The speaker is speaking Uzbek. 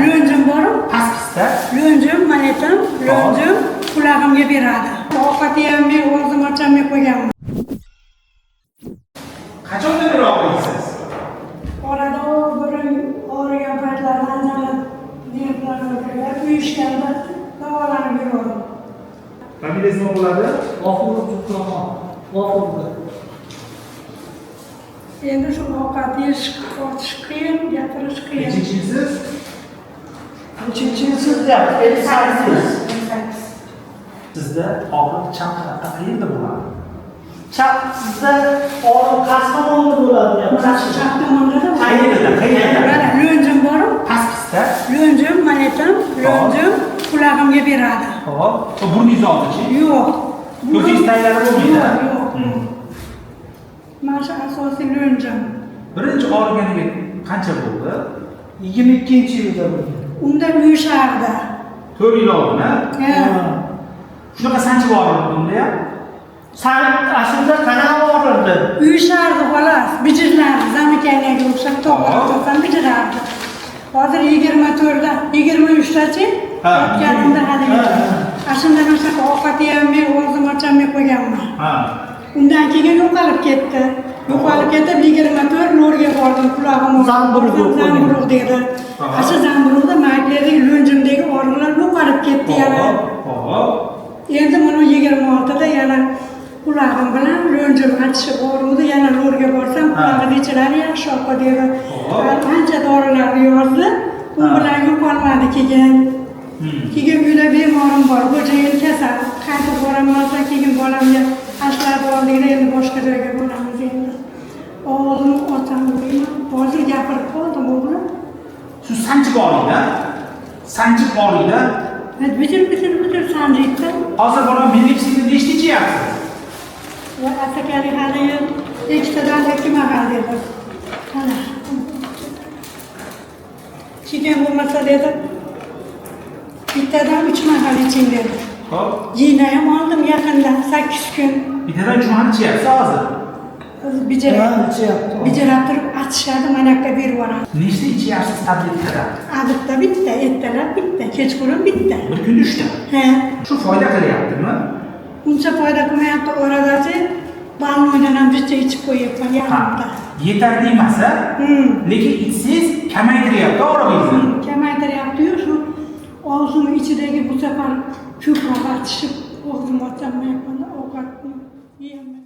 Lo'njim bor. Past-pastda. Lo'njim, manetam, lo'njim qulog'imga beradi. Ovqatni ham men o'zim ochamay qo'yganman. Qachondan beri og'riysiz? Orada bir og'rigan paytlarda anjamlar nervlar uyushganda davolanib yurdim. Familiyangiz nima bo'ladi? G'ofurov Juhroxon. G'ofurov. Endi shu ovqat yeyish, qotish qiyin, gapirish qiyin. Nechinchisiz? Uchinchisizda 58. Sizda og'riq chap tarafda qayerda bo'ladi? Chap sizda og'riq qaysi tomonda bo'ladi? Chap tomonda Qayerda? mana lo'njim bor. Past-pastda. Lo'njim, manetam, lo'njim qulog'imga beradi. Hop. Burningiz oldichi? Yo'q. Ko'zingiz taylari bo'lmaydi? Yo'q. Mana shu asosiy lo'njim. Birinchi og'riganiga qancha bo'ldi? 22-yilda bo'lgan. Unda uyushardi. 4 yil oldin, ha? Ha. Shunaqa sanchib og'rirdi unda ham. San aslida qanaqa og'rirdi? Uyushardi xolos, bijirlardi, zamikaniga o'xshab to'g'ri bijirardi. Hozir 24da, 23dachi? Ha. Yotganimda hadigi. Ashunda mana ovqatni ham men o'zim ochamay qo'yganman. Ha. Undan keyin yo'qolib ketdi. Yo'qolib ketib 24 lo'rga bordim, qulog'im Zamburug dedi. Asha zamburugda mayklerdagi lo'njimdagi og'riqlar yo'qolib ketdi yana. Hop. Endi mana 26da yana qulog'im bilan lo'njim achishib og'ridi, yana lo'rga borsam qulog'im ichlari yaxshi oqa dedi. Ancha dorilarni yozdi, u bilan yo'qolmadi keyin. Keyin uyda bemorim bor, xo'jayin kasal. Qaytib boraman, keyin bolamga ashlab oldik, endi boshqa joyga boramiz endi. O'g'lim otam deyman, hozir gapirib qoldim o'g'lim. Shu sanchib og'riydi. Sanchib og'riydi. Bitir sanjiydi. Hozir bolam meditsinada nechta ichyapsiz? Va asakali hali ikkitadan 2 mahal dedi. Mana. Keyin bo'lmasa dedi, bittadan 3 mahal iching dedi. Hop. Yina ham oldim yaqinda 8 kun. Bittadan 3 mahal ichyapsiz hozir. Bijirab turib achishadi, mana yoqqa berib yuboradi. Nechta ichyapsiz tabletkadan? Adibda bitta, ertalab bitta, kechqurun bitta. Bir kunda 3 ta. Ha. Shu foyda qilyaptimi? Uncha foyda qilmayapti, oradachi balnoydan ham bitta ichib qo'yapman yarimta. Yetarli emas, lekin ichsangiz kamaytiryapti og'rig'ingizni. Kamaytiryapti-yu, shu og'zimning ichidagi bu safar ko'proq achishib, og'zim ocholmayapman, ovqatni yeyolmayapman.